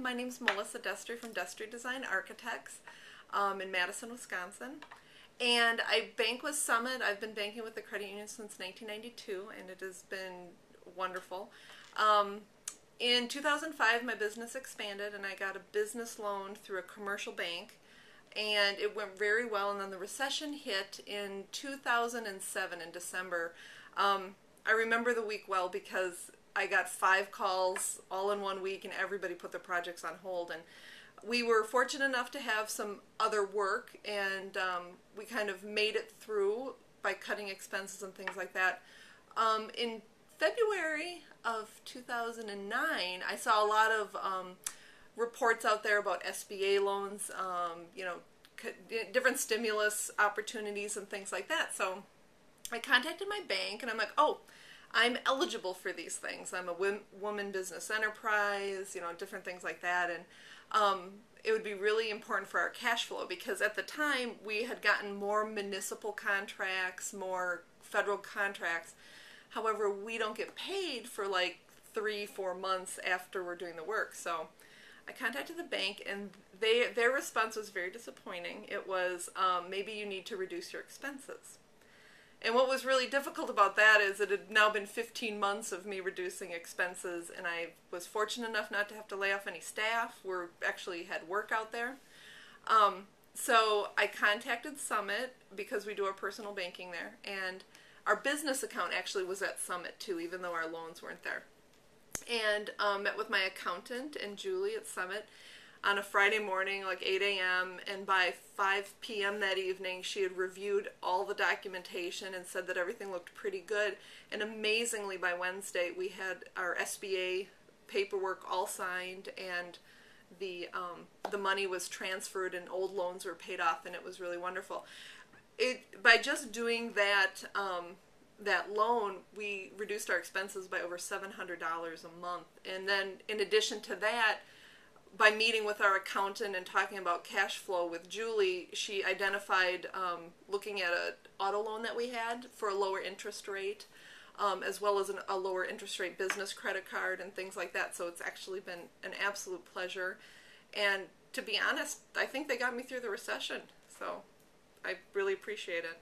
My name's Melissa Destree from Destree Design Architects in Madison, Wisconsin. And I bank with Summit. I've been banking with the credit union since 1992, and it has been wonderful. In 2005, my business expanded, and I got a business loan through a commercial bank, and it went very well. And then the recession hit in 2007 in December. I remember the week well because I got 5 calls all in one week, and everybody put their projects on hold. And we were fortunate enough to have some other work, and we kind of made it through by cutting expenses and things like that. In February of 2009, I saw a lot of reports out there about SBA loans, different stimulus opportunities and things like that. So I contacted my bank, and I'm like, oh, I'm eligible for these things. I'm a woman business enterprise, different things like that. And it would be really important for our cash flow because at the time we had gotten more municipal contracts, more federal contracts. However, we don't get paid for like 3-4 months after we're doing the work. So I contacted the bank, and their response was very disappointing. It was, maybe you need to reduce your expenses. And what was really difficult about that is it had now been 15 months of me reducing expenses, and I was fortunate enough not to have to lay off any staff. We actually had work out there. So I contacted Summit because we do our personal banking there, and our business account actually was at Summit too, even though our loans weren't there. And met with my accountant and Julie at Summit on a Friday morning, like 8 a.m., and by 5 p.m. that evening, she had reviewed all the documentation and said that everything looked pretty good. And amazingly, by Wednesday, we had our SBA paperwork all signed, and the money was transferred, and old loans were paid off, and it was really wonderful. By just doing that loan, we reduced our expenses by over $700 a month. And then, in addition to that, by meeting with our accountant and talking about cash flow with Julie, she identified looking at an auto loan that we had for a lower interest rate, as well as a lower interest rate business credit card and things like that. So it's actually been an absolute pleasure. And to be honest, I think they got me through the recession. So I really appreciate it.